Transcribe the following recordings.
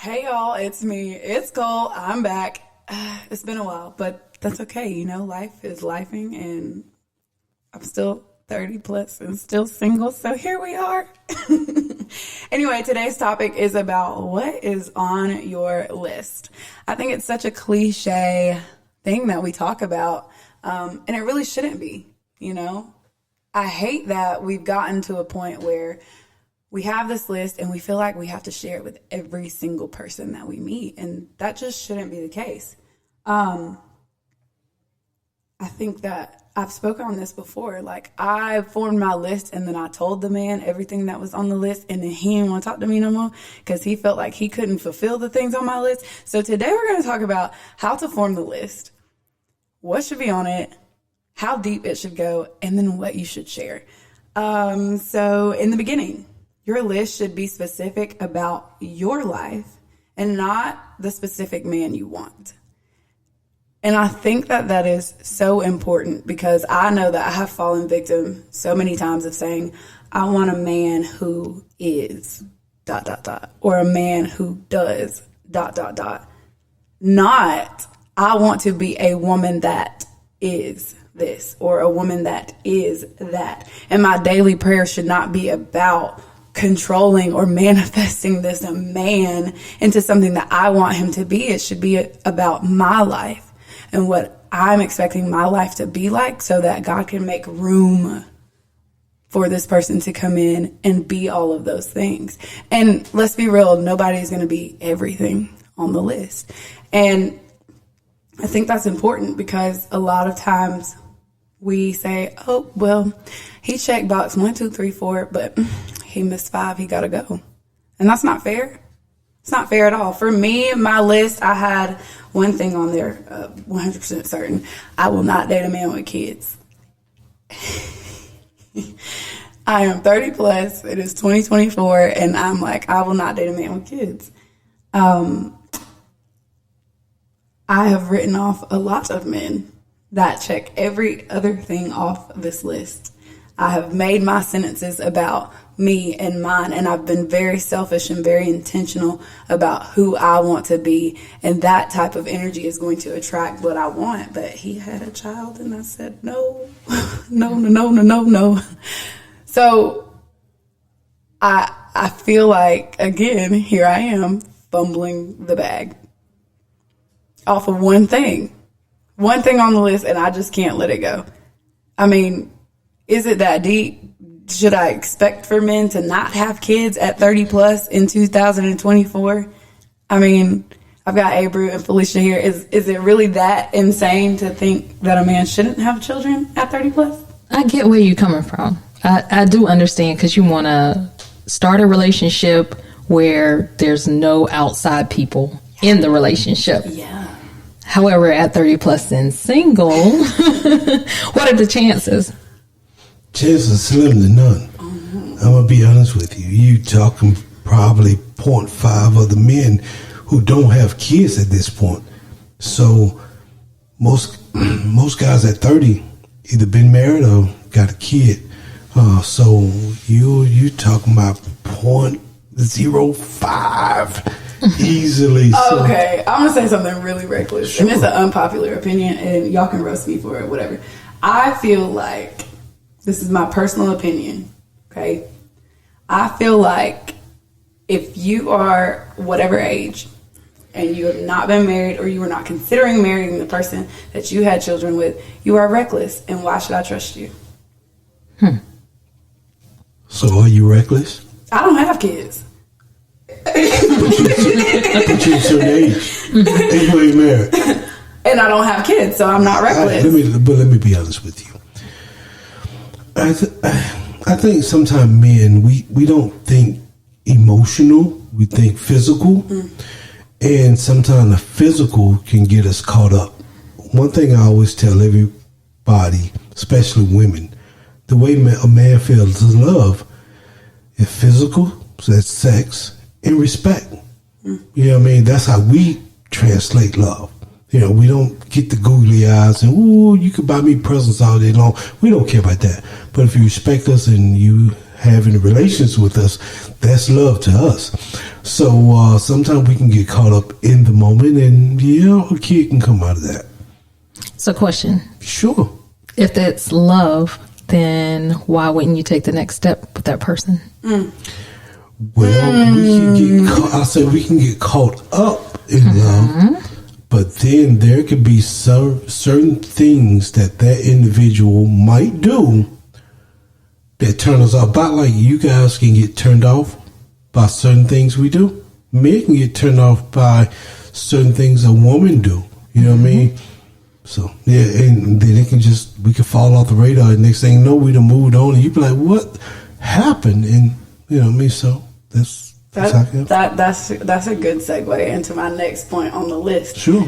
Hey y'all, it's me. It's Cole. I'm back. It's been a while, but that's okay. You know, life is lifing and I'm still 30 plus and still single. So here we are. Anyway, today's topic is about what is on your list. I think it's such a cliche thing that we talk about, and it really shouldn't be, you know? I hate that we've gotten to a point where we have this list and we feel like we have to share it with every single person that we meet. And that just shouldn't be the case. I think that I've spoken on this before. Like, I formed my list and then I told the man everything that was on the list, and then he didn't want to talk to me no more because he felt like he couldn't fulfill the things on my list. So today we're going to talk about how to form the list, what should be on it, how deep it should go, and then what you should share. So in the beginning, your list should be specific about your life and not the specific man you want. And I think that that is so important because I know that I have fallen victim so many times of saying, I want a man who is ... or a man who does ... Not, I want to be a woman that is this or a woman that is that. And my daily prayer should not be about controlling or manifesting this man into something that I want him to be. It should be about my life and what I'm expecting my life to be like so that God can make room for this person to come in and be all of those things. And let's be real, nobody's going to be everything on the list. And I think that's important because a lot of times we say, oh, well, he checked box 1, 2, 3, 4, but he missed 5, he got to go. And that's not fair. It's not fair at all. For me, my list, I had one thing on there, 100% certain. I will not date a man with kids. I am 30 plus. It is 2024. And I'm like, I will not date a man with kids. I have written off a lot of men that check every other thing off this list. I have made my sentences about me and mine, and I've been very selfish and very intentional about who I want to be, and that type of energy is going to attract what I want. But he had a child, and I said, no. So I feel like, again, here I am fumbling the bag off of one thing on the list, and I just can't let it go. I mean, is it that deep? Should I expect for men to not have kids at 30 plus in 2024? I mean, I've got Abru and Felicia here. Is it really that insane to think that a man shouldn't have children at 30 plus? I get where you're coming from. I do understand because you want to start a relationship where there's no outside people in the relationship. Yeah. However, at 30 plus and single, what are the chances? Chances slim to none. I'm going to be honest with you. You talking probably 0.5 of the men who don't have kids at this point. So most guys at 30 either been married or got a kid. So you talking about 0.05 easily. Okay, I'm going to say something really reckless. Sure. And it's an unpopular opinion, and y'all can roast me for it, whatever. I feel like, this is my personal opinion, okay? I feel like if you are whatever age and you have not been married or you are not considering marrying the person that you had children with, you are reckless. And why should I trust you? So are you reckless? I don't have kids. But you're a certain age. And you ain't married. And I don't have kids, so I'm not reckless. Let me be honest with you. I think sometimes men, we don't think emotional, we think physical. And sometimes the physical can get us caught up. One thing I always tell everybody, especially women, the way a man feels love is physical, so that's sex, and respect. You know what I mean? That's how we translate love. You know, we don't get the googly eyes and, ooh, you could buy me presents all day long. We don't care about that. But if you respect us and you having relations with us, that's love to us. So sometimes we can get caught up in the moment, and a kid can come out of that. So, question. Sure. If that's love, then why wouldn't you take the next step with that person? Well, we can get caught up in love, but then there could be certain things that individual might do that turn us off. About like you guys can get turned off by certain things we do. Men can get turned off by certain things a woman do. You know what I mean? So yeah, and then we can fall off the radar. And next thing you know, we done moved on, and you be like, "What happened?" And you know what I mean? So that's a good segue into my next point on the list. Sure.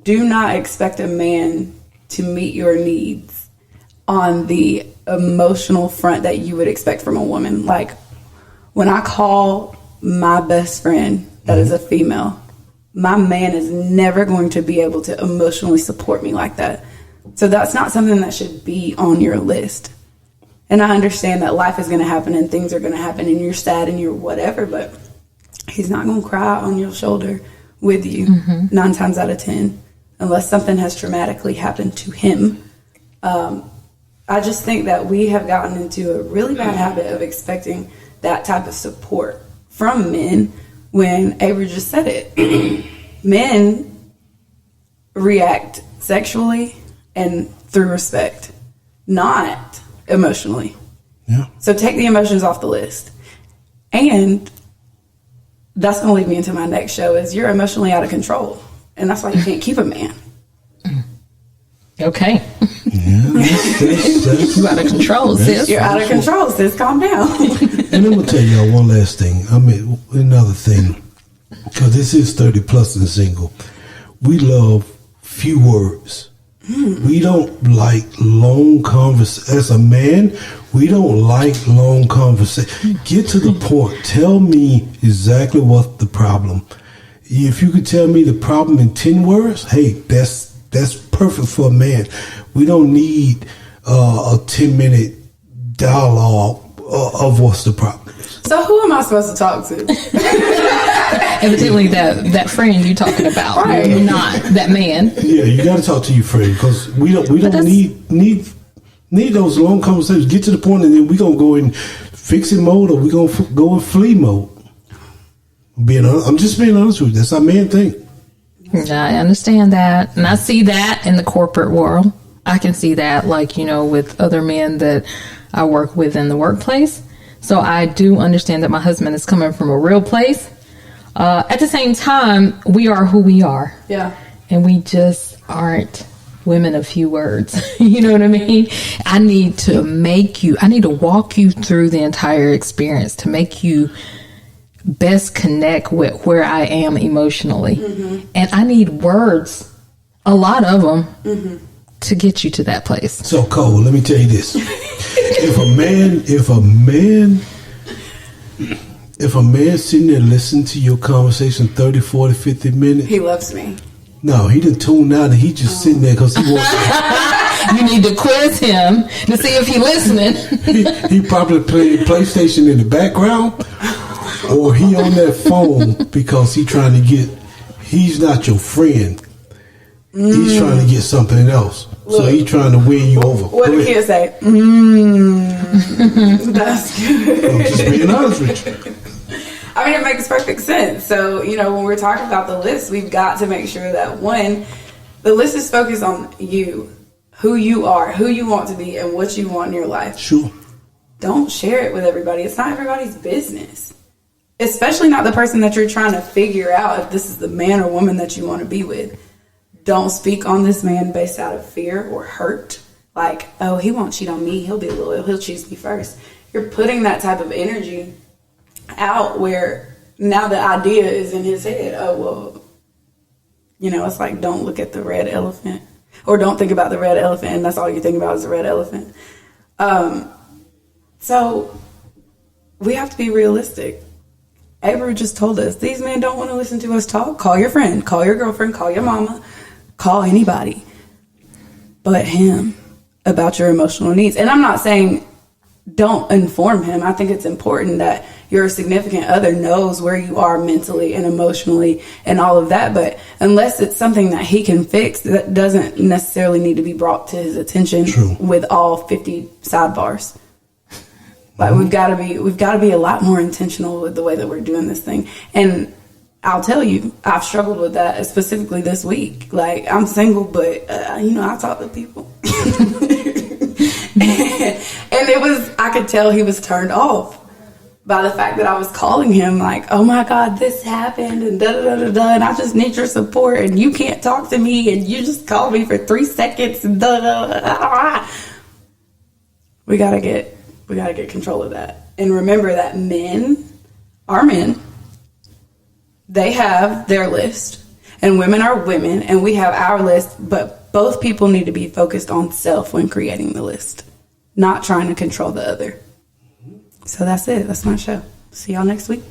Do not expect a man to meet your needs on the emotional front that you would expect from a woman. Like when I call my best friend that is a female, my man is never going to be able to emotionally support me like that. So that's not something that should be on your list. And I understand that life is going to happen and things are going to happen and you're sad and you're whatever, but he's not going to cry on your shoulder with you 9 times out of 10, unless something has traumatically happened to him. I just think that we have gotten into a really bad habit of expecting that type of support from men when Avery just said it. Men react sexually and through respect, not emotionally. Yeah. So take the emotions off the list. And that's going to lead me into my next show is you're emotionally out of control. And that's why you can't keep a man. Okay. Yeah, that's You're out of control, sis. You're out of control, sis. Calm down. And I'm going to tell y'all one last thing. I mean, another thing. Because this is 30 plus and single. We love few words. We don't like long conversation. As a man, we don't like long conversation. Get to the point. Tell me exactly what's the problem. If you could tell me the problem in 10 words, hey, that's perfect for a man. We don't need a 10-minute dialogue of what's the problem is. So who am I supposed to talk to? Evidently, that friend you're talking about, Right. not that man. Yeah, you got to talk to your friend because we don't need those long conversations. Get to the point, and then we gonna go in fixing mode, or we gonna go in flee mode. I'm just being honest with you. That's our main thing. I understand that, and I see that in the corporate world. I can see that, with other men that I work with in the workplace. So I do understand that my husband is coming from a real place. At the same time, we are who we are. Yeah. And we just aren't women of few words. You know what I mean? I need to walk you through the entire experience to make you best connect with where I am emotionally. And I need words, a lot of them, to get you to that place. So Cole, let me tell you this. If a man sitting there listening to your conversation 30, 40, 50 minutes. He loves me. No, he done tuned out and he just sitting there because he wants You need to quiz him to see if he's listening. he probably playing PlayStation in the background, or he on that phone because he's not your friend. He's trying to get something else. So he's trying to win you over. What did kids say? That's good. I'm just being honest with you. I mean, it makes perfect sense. So, when we're talking about the list, we've got to make sure that, one, the list is focused on you, who you are, who you want to be, and what you want in your life. Sure. Don't share it with everybody. It's not everybody's business. Especially not the person that you're trying to figure out if this is the man or woman that you want to be with. Don't speak on this man based out of fear or hurt. Like, oh, he won't cheat on me. He'll be loyal. He'll choose me first. You're putting that type of energy out where now the idea is in his head. Oh, well, it's like, don't look at the red elephant, or don't think about the red elephant, and that's all you think about is the red elephant. So we have to be realistic. Avery just told us these men don't want to listen to us talk. Call your friend, call your girlfriend, call your mama, call anybody but him about your emotional needs. And I'm not saying don't inform him. I think it's important that your significant other knows where you are mentally and emotionally and all of that. But unless it's something that he can fix, that doesn't necessarily need to be brought to his attention. True. With all 50 sidebars. Like we've got to be a lot more intentional with the way that we're doing this thing. And I'll tell you, I've struggled with that specifically this week. Like, I'm single, but I talk to people. And I could tell he was turned off by the fact that I was calling him like, oh my God, this happened and da-da-da-da-da, and I just need your support, and you can't talk to me, and you just called me for 3 seconds, and da-da-da-da-da. We gotta get control of that. And remember that men are men. They have their list, and women are women, and we have our list, but both people need to be focused on self when creating the list, not trying to control the other. So that's it. That's my show. See y'all next week.